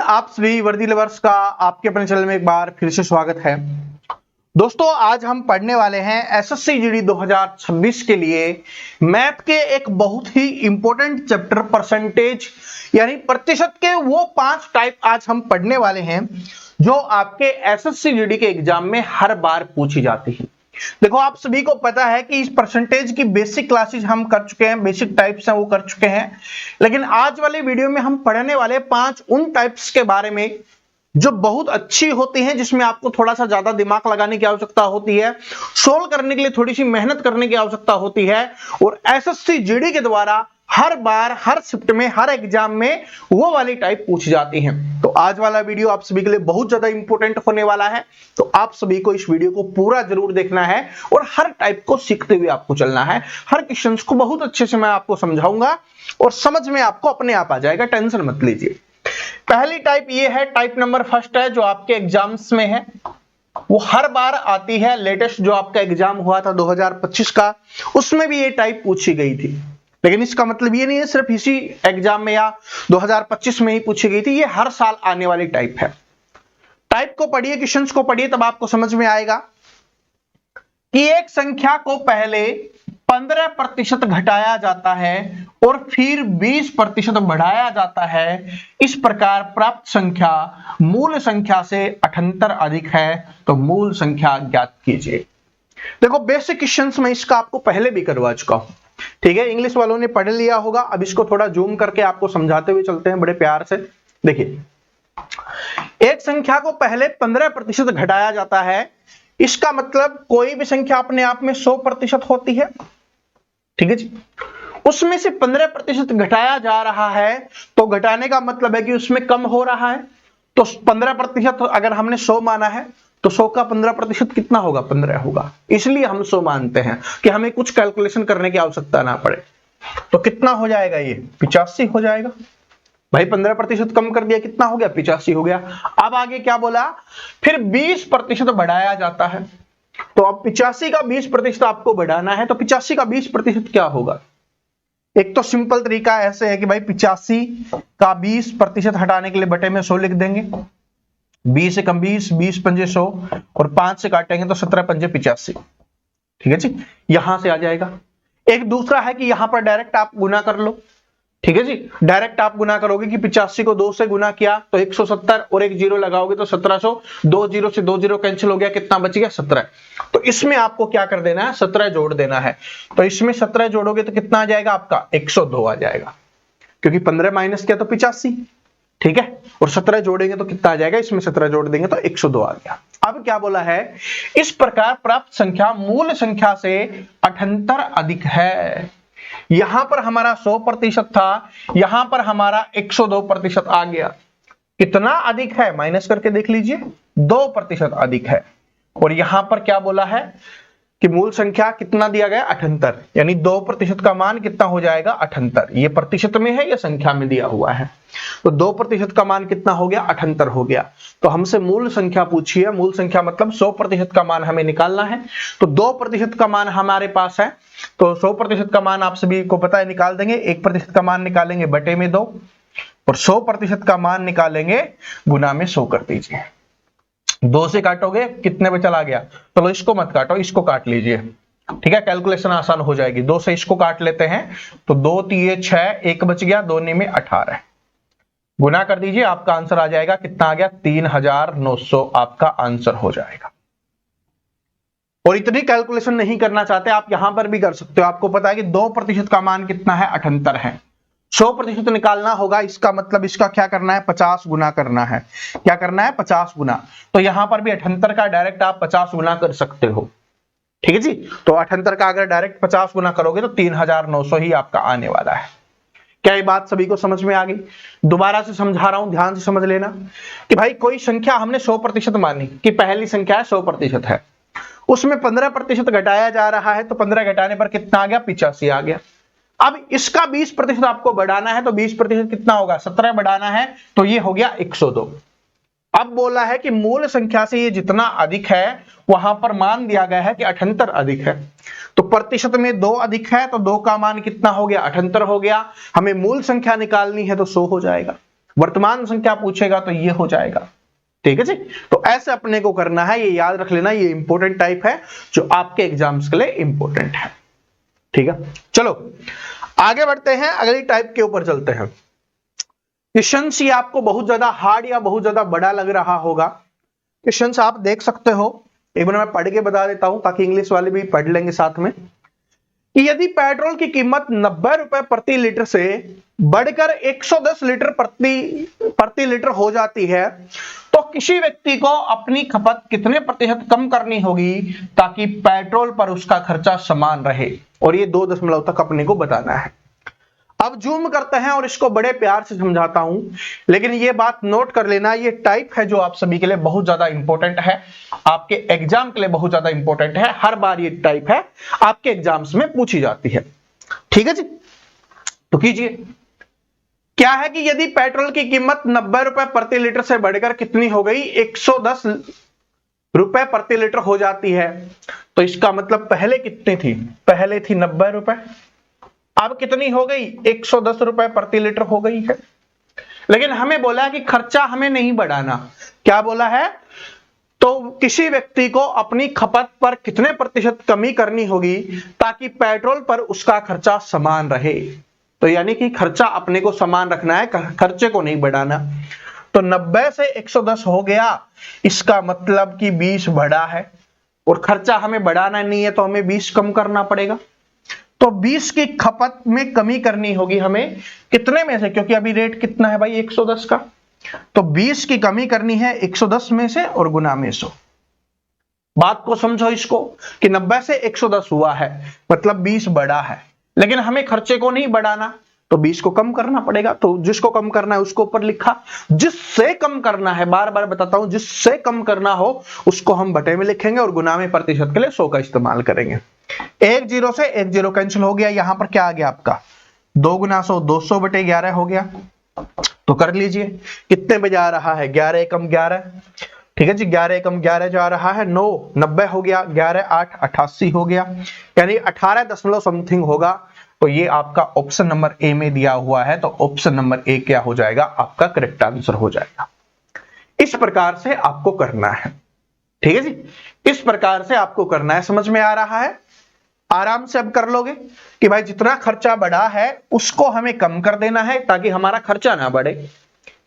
आप सभी वर्दी लवर्स का आपके अपने चैनल में एक बार फिर से स्वागत है। दोस्तों, आज हम पढ़ने वाले हैं एसएससी जीडी 2026 के लिए मैथ के एक बहुत ही इंपॉर्टेंट चैप्टर परसेंटेज यानी प्रतिशत के वो 5 टाइप आज हम पढ़ने वाले हैं जो आपके एसएससी जीडी के एग्जाम में हर बार पूछी जाती है। देखो, आप सभी को पता है कि इस परसेंटेज की बेसिक क्लासेस हम कर चुके हैं, बेसिक टाइप्स हैं वो कर चुके हैं, लेकिन आज वाले वीडियो में हम पढ़ने वाले 5 उन टाइप्स के बारे में जो बहुत अच्छी होती हैं, जिसमें आपको थोड़ा सा ज्यादा दिमाग लगाने की आवश्यकता होती है, सोल्व करने के लिए थोड़ी सी मेहनत करने की आवश्यकता होती है और एसएससी जीडी के द्वारा हर बार हर शिफ्ट में हर एग्जाम में वो वाली टाइप पूछी जाती हैं। तो आज वाला वीडियो आप सभी के लिए बहुत ज्यादा इंपॉर्टेंट होने वाला है, तो आप सभी को इस वीडियो को पूरा जरूर देखना है और हर टाइप को सीखते हुए आपको चलना है। हर क्वेश्चंस को बहुत अच्छे से मैं आपको समझाऊंगा और समझ में आपको अपने आप आ जाएगा, टेंशन मत लीजिए। पहली टाइप ये है, टाइप नंबर फर्स्ट है, जो आपके एग्जाम्स में है, वो हर बार आती है। लेटेस्ट जो आपका एग्जाम हुआ था 2025 का, उसमें भी ये टाइप पूछी गई थी, लेकिन इसका मतलब ये नहीं है सिर्फ इसी एग्जाम में या 2025 में ही पूछी गई थी, ये हर साल आने वाली टाइप है। टाइप को पढ़िए, क्वेश्चंस को पढ़िए, तब आपको समझ में आएगा कि एक संख्या को पहले 15% घटाया जाता है और फिर 20% बढ़ाया जाता है। इस प्रकार प्राप्त संख्या मूल संख्या से 78 अधिक है, तो मूल संख्या ज्ञात कीजिए। देखो, बेसिक क्वेश्चंस में इसका आपको पहले भी करवा चुका हूं, ठीक है। इंग्लिश वालों ने पढ़ लिया होगा, अब इसको थोड़ा जूम करके आपको समझाते हुए चलते हैं बड़े प्यार से। देखिए, एक संख्या को पहले 15% घटाया जाता है, इसका मतलब कोई भी संख्या अपने आप में 100% होती है, ठीक है जी। उसमें से 15% घटाया जा रहा है, तो घटाने का मतलब है कि उसमें कम हो रहा है। तो 15% अगर हमने 100 माना है, तो 100 का 15% कितना होगा? 15 होगा। इसलिए हम 100 मानते हैं कि हमें कुछ कैलकुलेशन करने की आवश्यकता ना पड़े। तो कितना हो जाएगा? ये 85 हो जाएगा। भाई 15% कम कर दिया, कितना हो गया? 85 हो गया। अब आगे क्या बोला? फिर 20% बढ़ाया जाता है, तो अब 85 का 20% आपको बढ़ाना है, तो 85 का 20% क्या होगा? एक तो सिंपल तरीका ऐसे है कि भाई 85 का 20% हटाने के लिए बटे में 100 लिख देंगे। 20 से कम 20, 20 पंजे 100 और 5 से काटेंगे तो 17 पंजे 85, ठीक है जी। यहां से आ जाएगा। एक दूसरा है कि यहां पर डायरेक्ट आप गुना कर लो, ठीक है जी। डायरेक्ट आप गुना करोगे कि 85 को 2 से गुना किया तो 170 और एक जीरो लगाओगे तो 1700, 2 जीरो से 2 जीरो कैंसिल हो गया, कितना बच गया? 17। तो इसमें आपको क्या कर देना है? 17 जोड़ देना है। तो इसमें 17 जोड़ोगे तो कितना आ जाएगा आपका? 102 आ जाएगा, क्योंकि 15 माइनस किया तो 85, ठीक है। और 17 जोड़ेंगे तो कितना आ जाएगा? इसमें 17 जोड़ देंगे तो 102 आ गया। अब क्या बोला है? इस प्रकार प्राप्त संख्या मूल संख्या से 78 अधिक है। यहां पर हमारा 100% था, यहां पर हमारा 102% आ गया। कितना अधिक है? माइनस करके देख लीजिए, 2% अधिक है। और यहां पर क्या बोला है कि मूल संख्या कितना दिया गया? 78, यानी 2% का मान कितना हो जाएगा? 78। ये प्रतिशत में है या संख्या में दिया हुआ है? तो 2% का मान कितना हो गया? 78 हो गया। तो हमसे मूल संख्या पूछी है, मूल संख्या मतलब 100% का मान हमें निकालना है। तो 2% का मान हमारे पास है, तो 100% का मान आप सभी को पता है, निकाल देंगे। 1% का मान निकालेंगे बटे में 2 और 100% का मान निकालेंगे गुना में 100 कर दीजिए। 2 से काटोगे कितने पे चला गया? चलो इसको मत काटो, इसको काट लीजिए, ठीक है। कैलकुलेशन आसान हो जाएगी। 2 से इसको काट लेते हैं तो 2 3 6, 1 बच गया, 2 में 18। गुना कर दीजिए, आपका आंसर आ जाएगा। कितना आ गया? 3900 आपका आंसर हो जाएगा। और इतनी कैलकुलेशन नहीं करना चाहते आप, यहां पर भी कर सकते हो। आपको पता है कि 2% का मान कितना है? 78 है। 100% निकालना होगा, इसका मतलब इसका क्या करना है? 50 गुना करना है। क्या करना है? 50 गुना। तो यहां पर भी 78 का डायरेक्ट आप 50 गुना कर सकते हो, ठीक है जी। तो 78 का अगर डायरेक्ट 50 गुना करोगे तो 3900 ही आपका आने वाला है। क्या ये बात सभी को समझ में आ गई? दोबारा से समझा रहा हूं, ध्यान से समझ लेना कि भाई कोई संख्या हमने 100% मानी कि पहली संख्या है 100% है, उसमें 15% घटाया जा रहा है, तो 15 घटाने पर कितना आ गया? 85 आ गया। अब इसका 20% आपको बढ़ाना है, तो 20% कितना होगा? 17 बढ़ाना है, तो ये हो गया 102। अब बोला है कि मूल संख्या से ये जितना अधिक है, वहां पर मान दिया गया है कि 78 अधिक है। तो प्रतिशत में 2 अधिक है, तो 2 का मान कितना हो गया? 78 हो गया। हमें मूल संख्या निकालनी है तो 100 हो जाएगा। वर्तमान संख्या पूछेगा तो ये हो जाएगा। ठीक है जी, तो ऐसे अपने को करना है, ये याद रख लेना, ये इंपॉर्टेंट टाइप है जो आपके एग्जाम्स के लिए इंपॉर्टेंट है। ठीक है, चलो आगे बढ़ते हैं, अगली टाइप के ऊपर चलते हैं। क्वेश्चन ये आपको बहुत ज्यादा हार्ड या बहुत ज्यादा बड़ा लग रहा होगा। क्वेश्चन आप देख सकते हो, एक बार मैं पढ़ के बता देता हूं ताकि इंग्लिश वाले भी पढ़ लेंगे साथ में, कि यदि पेट्रोल की कीमत 90 रुपए प्रति लीटर से बढ़कर 110 लीटर प्रति लीटर हो जाती है तो किसी व्यक्ति को अपनी खपत कितने प्रतिशत कम करनी होगी ताकि पेट्रोल पर उसका खर्चा समान रहे, और ये 2 दशमलव तक अपने को बताना है। अब जूम करते हैं और इसको बड़े प्यार से समझाता हूं, लेकिन ये बात नोट कर लेना, ये टाइप है जो आप सभी के लिए बहुत ज्यादा इंपॉर्टेंट है, आपके एग्जाम के लिए बहुत ज्यादा इंपॉर्टेंट है। हर बार ये टाइप है आपके एग्जाम्स में पूछी जाती है। ठीक है जी, तो कीजिए। क्या है कि यदि पेट्रोल की कीमत 90 रुपए प्रति लीटर से बढ़कर कितनी हो गई, 110 रुपए प्रति लीटर हो जाती है, तो इसका मतलब पहले कितनी थी, पहले थी 90 रुपए, अब कितनी हो गई, 110 रुपए प्रति लीटर हो गई है। लेकिन हमें बोला कि खर्चा हमें नहीं बढ़ाना, क्या बोला है, तो किसी व्यक्ति को अपनी खपत पर कितने प्रतिशत कमी करनी होगी ताकि पेट्रोल पर उसका खर्चा समान रहे। तो यानी कि खर्चा अपने को समान रखना है, खर्चे को नहीं बढ़ाना। तो 90 से 110 हो गया, इसका मतलब कि 20 बढ़ा है, और खर्चा हमें बढ़ाना नहीं है तो हमें 20 कम करना पड़ेगा। तो 20 की खपत में कमी करनी होगी हमें, कितने में से, क्योंकि अभी रेट कितना है भाई 110 का, तो 20 की कमी करनी है 110 में से और गुना में 100। बात को समझो इसको कि 90 से 110 हुआ है मतलब 20 बढ़ा है, लेकिन हमें खर्चे को नहीं बढ़ाना तो 20 को कम करना पड़ेगा। तो जिसको कम करना है उसको ऊपर लिखा, जिससे कम करना है, बार बार बताता हूं, जिससे कम करना हो उसको हम बटे में लिखेंगे और गुना में प्रतिशत के लिए 100 का इस्तेमाल करेंगे। 1 0 से 1 0 कैंसिल हो गया, यहां पर क्या आ गया आपका 2 गुना 100, 200 बटे 11 हो गया। तो कर लीजिए कितने बजे आ रहा है, 11 एकम 11, ठीक है जी, 11 एकम 11 जा रहा है, 9 90 हो गया, 11 8 88 हो गया, यानी 18 दशमलव समथिंग होगा। तो ये आपका ऑप्शन नंबर ए में दिया हुआ है, तो ऑप्शन नंबर ए क्या हो जाएगा, आपका करेक्ट आंसर हो जाएगा। इस प्रकार से आपको करना है। ठीक है जी, इस प्रकार से आपको करना है। समझ में आ रहा है, आराम से अब कर लोगे कि भाई जितना खर्चा बढ़ा है उसको हमें कम कर देना है ताकि हमारा खर्चा ना बढ़े।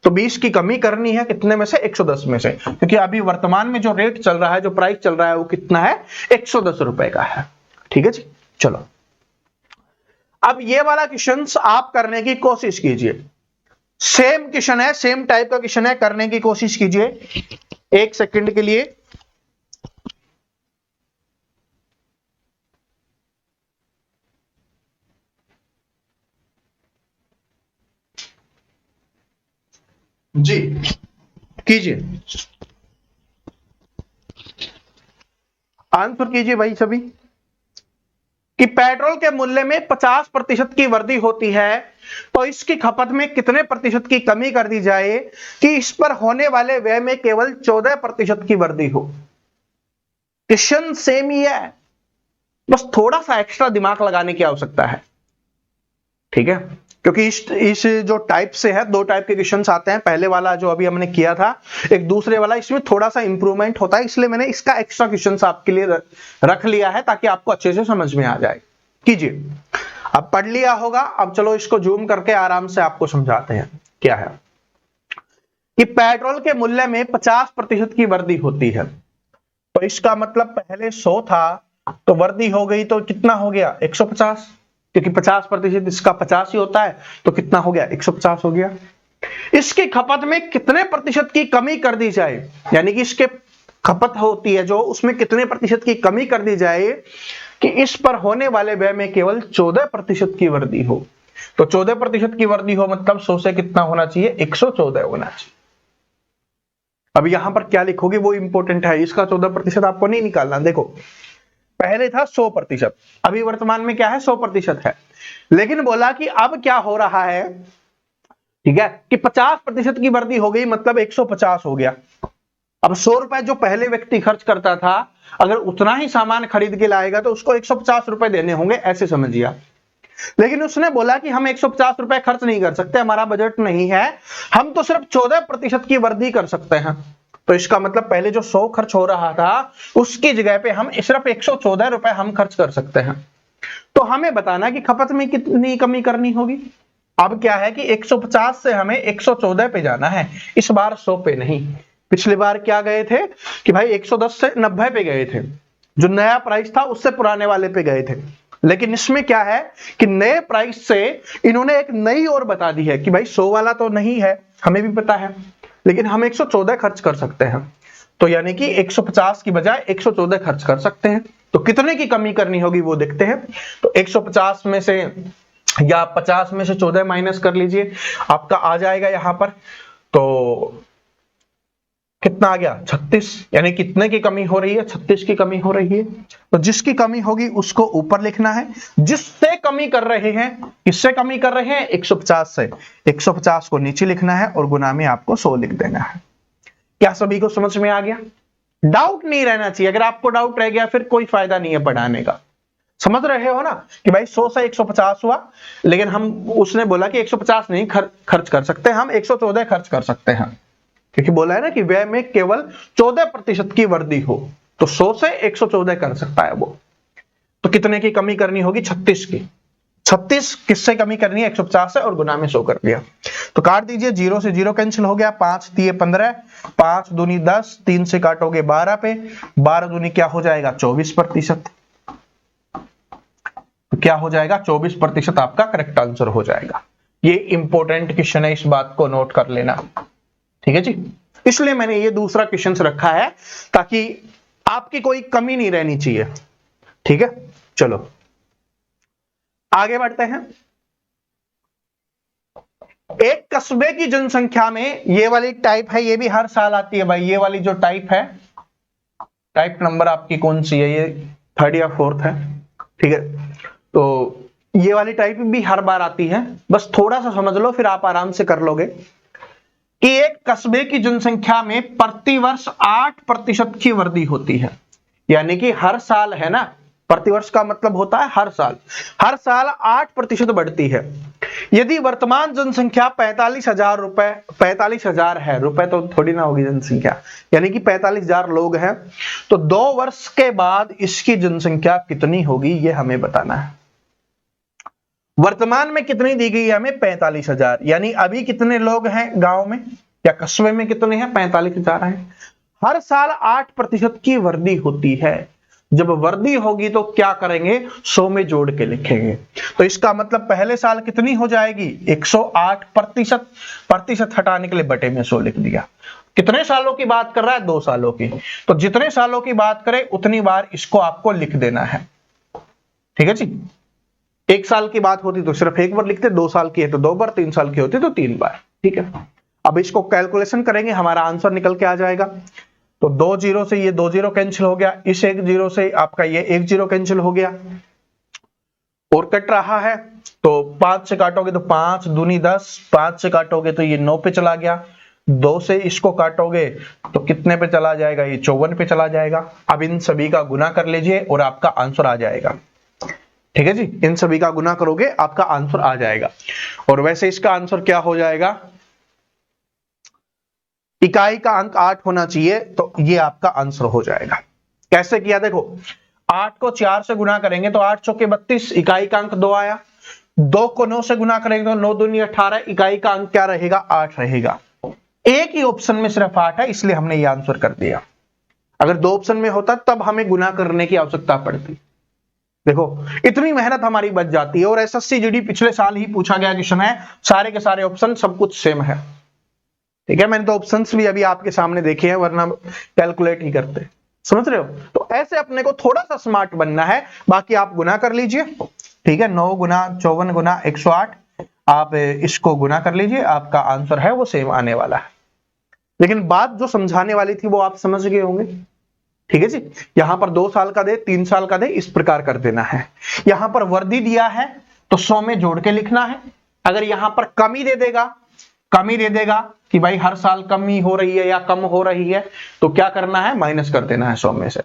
तो 20 की कमी करनी है, कितने में से, 110 में से, क्योंकि अभी वर्तमान में जो रेट चल रहा है, जो प्राइस चल रहा है वो कितना है, 110 रुपए का है। ठीक है जी, चलो अब ये वाला क्वेश्चन आप करने की कोशिश कीजिए। सेम क्वेश्चन है, सेम टाइप का क्वेश्चन है, करने की कोशिश कीजिए 1 सेकंड के लिए। जी कीजिए, आंसर कीजिए भाई सभी, कि पेट्रोल के मूल्य में 50% की वृद्धि होती है तो इसकी खपत में कितने प्रतिशत की कमी कर दी जाए कि इस पर होने वाले व्यय में केवल 14% की वृद्धि हो। क्वेश्चन सेम ही है, बस थोड़ा सा एक्स्ट्रा दिमाग लगाने की आवश्यकता है। ठीक है, क्योंकि इस जो टाइप से है, 2 टाइप के क्वेश्चंस आते हैं, पहले वाला जो अभी हमने किया था, एक दूसरे वाला, इसमें थोड़ा सा इंप्रूवमेंट होता है, इसलिए मैंने इसका एक्स्ट्रा क्वेश्चंस आपके लिए रख लिया है ताकि आपको अच्छे से समझ में आ जाए। कीजिए, अब पढ़ लिया होगा, अब चलो इसको जूम करके आराम से आपको समझाते हैं। क्या है कि पेट्रोल के मूल्य में 50% की वृद्धि होती है, तो इसका मतलब पहले 100 था तो वृद्धि हो गई तो कितना हो गया, 150, क्योंकि 50% इसका 50 ही होता है, तो कितना हो गया, 150 हो गया। इसकी खपत में कितने प्रतिशत की कमी कर दी जाए, यानी कि इसके खपत होती है जो, उसमें कितने प्रतिशत की कमी कर दी जाए कि इस पर होने वाले व्यय में केवल 14% की वृद्धि हो। तो 14% की वृद्धि हो मतलब 100 से कितना होना चाहिए, 114 होना चाहिए। अब यहां पर क्या लिखोगे वो इंपॉर्टेंट है, इसका 14% आपको नहीं निकालना। देखो पहले था 100%, अभी वर्तमान में क्या है, 100% है, लेकिन बोला कि अब क्या हो रहा है, ठीक है, कि 50% की वृद्धि हो गई मतलब 150 हो गया। अब 100 रुपए जो पहले व्यक्ति खर्च करता था, अगर उतना ही सामान खरीद के लाएगा तो उसको 150 रुपए देने होंगे, ऐसे समझिए। लेकिन उसने बोला कि हम 150 रुपए खर्च नहीं कर सकते, हमारा बजट नहीं है, हम तो सिर्फ 14% की वृद्धि कर सकते हैं। तो इसका मतलब पहले जो 100 खर्च हो रहा था उसकी जगह पे हम सिर्फ 114 रुपए हम खर्च कर सकते हैं। तो हमें बताना कि खपत में कितनी कमी करनी होगी। अब क्या है कि 150 से हमें 114 पे जाना है, इस बार 100 पे नहीं। पिछली बार क्या गए थे कि भाई 110 से 90 पे गए थे, जो नया प्राइस था उससे पुराने वाले पे गए थे। लेकिन इसमें क्या है कि नए प्राइस से इन्होंने एक नई और बता दी है कि भाई 100 वाला तो नहीं है, हमें भी पता है, लेकिन हम 114 खर्च कर सकते हैं। तो यानी कि 150 की बजाय 114 खर्च कर सकते हैं। तो कितने की कमी करनी होगी वो देखते हैं। तो 150 में से या 50 में से 14 माइनस कर लीजिए, आपका आ जाएगा यहां पर, तो कितना आ गया 36। यानी कितने की कमी हो रही है, 36 की कमी हो रही है। तो जिसकी कमी होगी उसको ऊपर लिखना है, जिससे कमी कर रहे हैं, किससे कमी कर रहे हैं, 150 से, 150 को नीचे लिखना है और गुना में आपको 100 लिख देना है। क्या सभी को समझ में आ गया? डाउट नहीं रहना चाहिए। अगर आपको डाउट रह गया फिर कोई फायदा नहीं है पढ़ाने का। समझ रहे हो ना कि भाई 100 से 150 हुआ, लेकिन हम उसने बोला कि 150 नहीं खर्च कर सकते, हम 114 खर्च कर सकते हैं, क्योंकि बोला है ना कि व्यय में केवल 14% की वृद्धि हो। तो 100 से 114 कर सकता है वो। तो कितने की कमी करनी होगी, 36 की। 36 किससे कमी करनी है, 150 से, और गुना में 100 कर दिया। तो काट दीजिए, 0 से 0 कैंसिल हो गया, 5 तिये 15, 5 दूनी 10, 3 से काटोगे 12 पे, 12 दूनी क्या हो जाएगा 24%। तो क्या हो जाएगा 24% आपका करेक्ट आंसर हो जाएगा। ये इंपॉर्टेंट क्वेश्चन है, इस बात को नोट कर लेना, ठीक है जी। इसलिए मैंने ये दूसरा क्वेश्चन रखा है ताकि आपकी कोई कमी नहीं रहनी चाहिए, ठीक है। चलो आगे बढ़ते हैं। एक कस्बे की जनसंख्या में, ये वाली टाइप है, ये भी हर साल आती है भाई। ये वाली जो टाइप है, टाइप नंबर आपकी कौन सी है, ये 3rd या 4th है, ठीक है। तो ये वाली टाइप भी हर बार आती है, बस थोड़ा सा समझ लो फिर आप आराम से कर लोगे। कि एक कस्बे की जनसंख्या में प्रतिवर्ष 8% की वृद्धि होती है। यानी कि हर साल, है ना, प्रतिवर्ष का मतलब होता है हर साल, हर साल 8% बढ़ती है। यदि वर्तमान जनसंख्या 45,000 है, रुपए तो थोड़ी ना होगी जनसंख्या, यानी कि 45,000 लोग हैं, तो 2 वर्ष के बाद इसकी जनसंख्या कितनी होगी ये हमें बताना है। वर्तमान में कितनी दी गई है हमें, 45,000। यानी अभी कितने लोग हैं गांव में या कस्बे में, कितने हैं, 45,000 हैं। हर साल 8% की वृद्धि होती है। जब वृद्धि होगी तो क्या करेंगे, 100 में जोड़ के लिखेंगे। तो इसका मतलब पहले साल कितनी हो जाएगी, 108%, प्रतिशत हटाने के लिए बटे में 100 लिख दिया। कितने सालों की बात कर रहा है, 2 सालों की। तो जितने सालों की बात करें उतनी बार इसको आपको लिख देना है, ठीक है जी। 1 साल की बात होती तो सिर्फ 1 बार लिखते, 2 साल की है तो 2 बार, 3 साल की होती तो 3 बार, ठीक है। अब इसको कैलकुलेशन करेंगे, हमारा आंसर निकल के आ जाएगा। तो 2 0 से ये 2 0 कैंसिल हो गया, इस 1 0 से आपका ये 1 0 कैंसिल हो गया, और कट रहा है। तो 5 से काटोगे तो 5 दूनी 10, 5 से काटोगे तो ये 9 पे चला गया, 2 से इसको काटोगे तो कितने पे चला जाएगा, ये 54 पे चला जाएगा। अब इन सभी का गुना कर लीजिए और आपका आंसर आ जाएगा, ठीक है जी। इन सभी का गुना करोगे आपका आंसर आ जाएगा। और वैसे इसका आंसर क्या हो जाएगा, इकाई का अंक 8 होना चाहिए, तो ये आपका आंसर हो जाएगा। कैसे किया देखो, 8 को 4 से गुना करेंगे तो 8 चौके 32, इकाई का अंक 2 आया। 2 को 9 से गुना करेंगे तो 9 दूनी 18, इकाई का अंक क्या रहेगा, 8 रहेगा। एक ही ऑप्शन में सिर्फ 8 है, इसलिए हमने ये आंसर कर दिया। अगर 2 ऑप्शन में होता तब हमें गुना करने की आवश्यकता पड़ती। देखो इतनी मेहनत हमारी बच जाती है। और एसएससी जीडी पिछले साल ही पूछा गया क्वेश्चन है, सारे के सारे ऑप्शन सब कुछ सेम है, ठीक है। मैंने तो ऑप्शंस भी अभी आपके सामने देखे हैं, वरना कैलकुलेट ही करते, समझ रहे हो। तो ऐसे अपने को थोड़ा सा स्मार्ट बनना है। बाकी आप गुना कर लीजिए, ठीक है। 9 गुना 54 गुना 108, आप इसको गुना कर लीजिए, आपका आंसर है वो सेम आने वाला है। लेकिन बात जो समझाने वाली थी वो आप समझ गए होंगे, ठीक है जी। यहां पर 2 साल का दे, 3 साल का दे, इस प्रकार कर देना है। यहां पर वृद्धि दिया है तो 100 में जोड़ के लिखना है। अगर यहां पर कमी दे देगा कि भाई हर साल कमी हो रही है या कम हो रही है, तो क्या करना है, माइनस कर देना है 100 में से,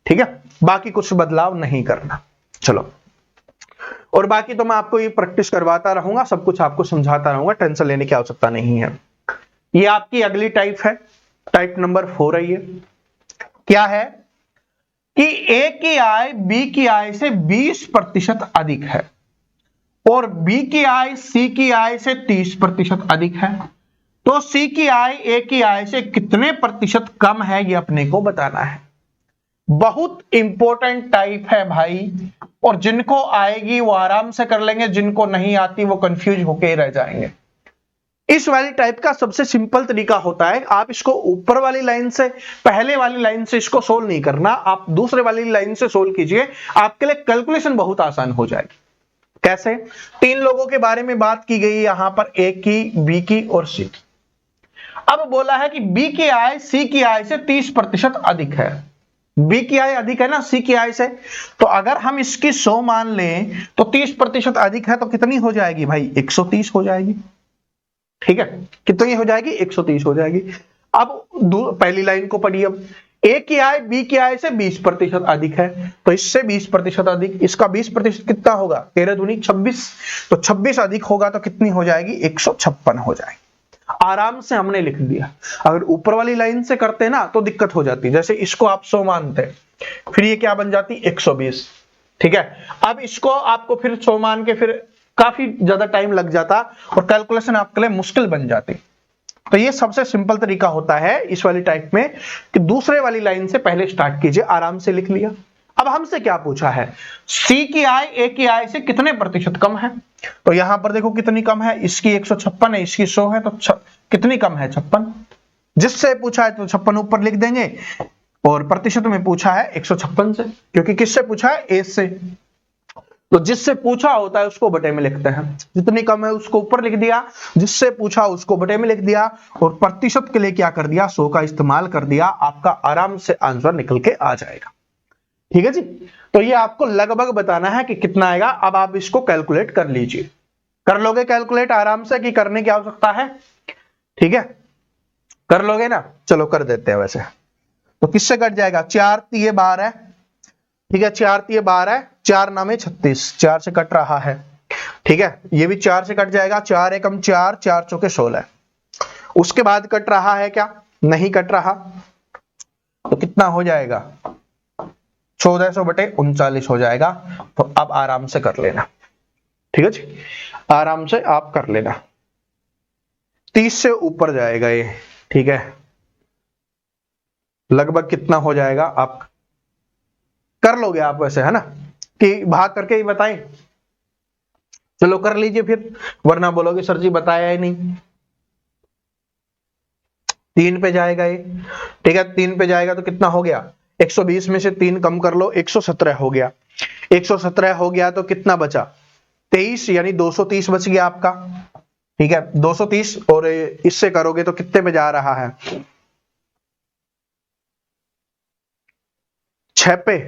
ठीक है। बाकी कुछ बदलाव नहीं करना। चलो और बाकी तो मैं आपको ये प्रैक्टिस करवाता रहूंगा, सब कुछ आपको समझाता रहूंगा, टेंशन लेने की आवश्यकता नहीं है। ये आपकी अगली टाइप है, टाइप नंबर 4 है। ये क्या है कि ए की आय बी की आय से 20% अधिक है और बी की आय सी की आय से 30% अधिक है, तो सी की आय ए की आय से कितने प्रतिशत कम है, ये अपने को बताना है। बहुत इंपॉर्टेंट टाइप है भाई, और जिनको आएगी वो आराम से कर लेंगे, जिनको नहीं आती वो कंफ्यूज होके रह जाएंगे। इस वाली टाइप का सबसे सिंपल तरीका होता है, आप इसको ऊपर वाली लाइन से, पहले वाली लाइन से इसको सोल्व नहीं करना, आप दूसरे वाली लाइन से सोल्व कीजिए, आपके लिए कैलकुलेशन बहुत आसान हो जाएगी। कैसे? 3 लोगों के बारे में बात की गई यहां पर, ए की, बी की और सी की। अब बोला है कि बी की आय सी की आय से 30% अधिक है। बी की आय अधिक है ना सी की आय से, तो अगर हम इसकी 100 मान लें तो 30% अधिक है, तो कितनी हो जाएगी भाई? 130 हो जाएगी। ठीक है, कितनी हो जाएगी? 130 हो जाएगी। अब पहली लाइन को पढ़िए। अब ए की आय बी की आय से 20% अधिक है, तो इससे 20% अधिक, इसका 20% कितना होगा? 13 दूनी 26, तो 26 अधिक होगा तो कितनी हो जाएगी? 156 हो जाएगी। आराम से हमने लिख दिया। अगर ऊपर वाली लाइन से करते ना तो दिक्कत हो जाती, जैसे इसको आप 100 मानते, फिर ये क्या बन जाती? 120। ठीक है, अब इसको आपको फिर 100 मान के फिर काफी ज्यादा टाइम लग जाता और कैलकुलेशन आपके लिए मुश्किल बन जाती। तो ये सबसे सिंपल तरीका होता है इस वाली टाइप में कि दूसरे वाली लाइन से पहले स्टार्ट कीजिए, आराम से लिख लिया। अब हमसे क्या पूछा है? सी की आय ए की आय से कितने प्रतिशत कम है, तो यहां पर देखो कितनी कम है, इसकी 156 है, इसकी 100 है, तो कितनी कम है? 56। जिससे पूछा है तो 56 ऊपर लिख देंगे, और प्रतिशत में पूछा है 156 से, क्योंकि किससे पूछा है? ए से। तो जिससे पूछा होता है उसको बटे में लिखते हैं, जितनी कम है उसको ऊपर लिख दिया, जिससे पूछा उसको बटे में लिख दिया, और प्रतिशत के लिए क्या कर दिया? 100 का इस्तेमाल कर दिया, आपका आराम से आंसर निकल के आ जाएगा। ठीक है जी, तो ये आपको लगभग बताना है कि कितना आएगा। अब आप इसको कैलकुलेट कर लीजिए। कर लोगे कैलकुलेट आराम से कि करने की आवश्यकता है? ठीक है, कर लोगे ना? चलो कर देते हैं। वैसे तो किससे कट जाएगा? 4 तिये 12, ठीक है, 4 तिये 12, 4 नामे 36, 4 से कट रहा है। ठीक है, ये भी 4 से कट जाएगा, 4 एकम 4, 4 चौके 16। उसके बाद कट रहा है क्या? नहीं कट रहा, तो कितना हो जाएगा? 1400 बटे 39 हो जाएगा। तो अब आराम से कर लेना। ठीक है जी, आराम से आप कर लेना। 30 से ऊपर जाएगा ये। ठीक है, लगभग कितना हो जाएगा? आप कर लोगे आप वैसे, है ना, कि भाग करके ही बताएं? चलो कर लीजिए फिर, वरना बोलोगे सर जी बताया ही नहीं। 3 पे जाएगा ये। ठीक है, 3 पे जाएगा तो कितना हो गया? 120 में से 3 कम कर लो, 117 हो गया। 117 हो गया तो कितना बचा? 23, यानी 230 बच गया आपका। ठीक है, 230, और इससे करोगे तो कितने पे जा रहा है? 6 पे,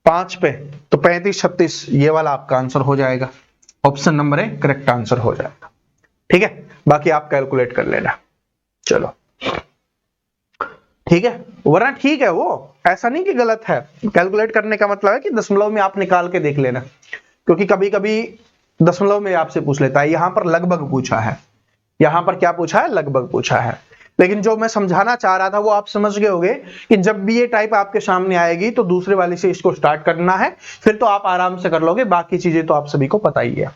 5 पे, तो 35 36, ये वाला आपका आंसर हो जाएगा। Option number A correct answer हो जाएगा। ठीक है, बाकी आप कैलकुलेट कर लेना। चलो ठीक है, वरना ठीक है, वो ऐसा नहीं कि गलत है। कैलकुलेट करने का मतलब है कि दशमलव में आप निकाल के देख लेना, क्योंकि कभी कभी दशमलव में आपसे पूछ लेता है। यहां पर लगभग पूछा है, यहां पर क्या पूछा है? लगभग पूछा है। लेकिन जो मैं समझाना चाह रहा था वो आप समझ गए होंगे कि जब भी ये टाइप आपके सामने आएगी तो दूसरे वाले से इसको स्टार्ट करना है, फिर तो आप आराम से कर लोगे। बाकी चीजें तो आप सभी को पता ही है।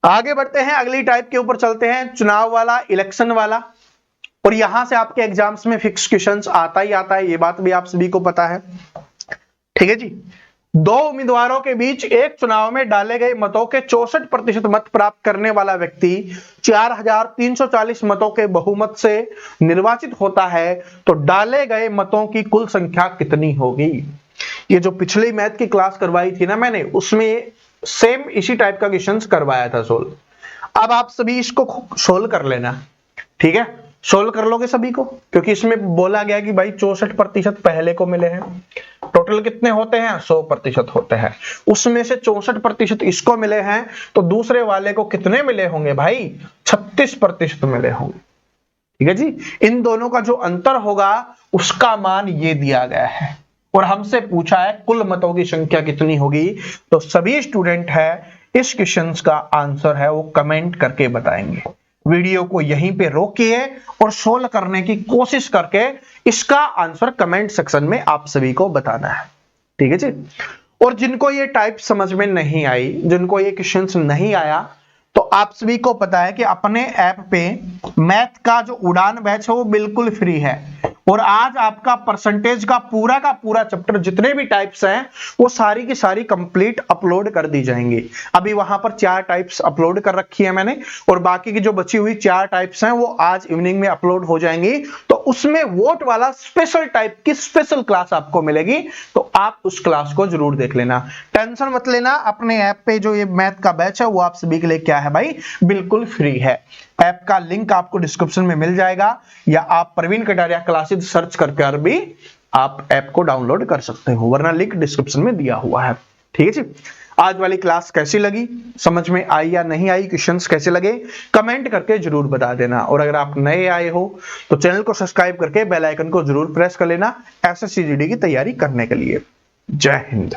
आगे बढ़ते हैं, अगली टाइप के ऊपर चलते हैं, चुनाव वाला, इलेक्शन वाला। और यहां से आपके एग्जाम्स में फिक्स क्वेश्चंस आता ही आता है, ये बात भी आप सभी को पता है। ठीक है जी, 2 उम्मीदवारों के बीच एक चुनाव में डाले गए मतों के 64% मत प्राप्त करने वाला व्यक्ति 4340 मतों के बहुमत से निर्वाचित होता है, तो डाले गए मतों की कुल संख्या कितनी होगी? ये जो पिछली मैथ की क्लास करवाई थी ना मैंने, उसमें सेम इसी टाइप का क्वेश्चंस करवाया था सोल्व। अब आप सभी इसको सोल्व कर लेना। ठीक है, सोल्व कर लोगे सभी को, क्योंकि इसमें बोला गया कि भाई 64% पहले को मिले हैं। टोटल कितने होते हैं? 100% होते हैं। उसमें से 64% इसको मिले हैं, तो दूसरे वाले को कितने मिले होंगे भाई? 36% मिले होंगे। ठीक है जी, इन दोनों का जो अंतर होगा उसका मान ये दिया गया है। और हमसे पूछा है कुल मतों की संख्या कितनी होगी, तो सभी स्टूडेंट है इस क्वेश्चन का आंसर है वो कमेंट करके बताएंगे। वीडियो को यहीं पे रोकिए और सोल्व करने की कोशिश करके इसका आंसर कमेंट सेक्शन में आप सभी को बताना है, ठीक है जी। और जिनको ये टाइप समझ में नहीं आई, जिनको ये क्वेश्चंस नहीं आया, तो आप सभी को पता है कि अपने ऐप पे मैथ का जो उड़ान बैच है वो बिल्कुल फ्री है, और आज आपका परसेंटेज का पूरा चैप्टर जितने भी टाइप्स हैं वो सारी की सारी कंप्लीट अपलोड कर दी जाएंगी। अभी वहां पर 4 टाइप्स अपलोड कर रखी है मैंने, और बाकी की जो बची हुई 4 टाइप्स हैं वो आज इवनिंग में अपलोड हो जाएंगी। तो उसमें वोट वाला स्पेशल टाइप की स्पेशल क्लास आपको मिलेगी, तो आप उस क्लास को जरूर देख लेना। टेंशन मत लेना, अपने ऐप पे जो ये मैथ का बैच है वो आप सभी के लिए क्या है भाई, बिल्कुल फ्री है। ऐप का लिंक आपको डिस्क्रिप्शन में मिल जाएगा, या आप प्रवीण कटारिया क्लासेस सर्च करके भी आप ऐप को डाउनलोड कर सकते हो, वरना लिंक डिस्क्रिप्शन में दिया हुआ है, ठीक है जी। आज वाली क्लास कैसी लगी, समझ में आई या नहीं आई, क्वेश्चंस कैसे लगे, कमेंट करके जरूर बता देना। और अगर आप नए आए हो तो चैनल को सब्सक्राइब करके बेल आइकन को जरूर प्रेस कर लेना एसएससी जीडी की तैयारी करने के लिए। जय हिंद।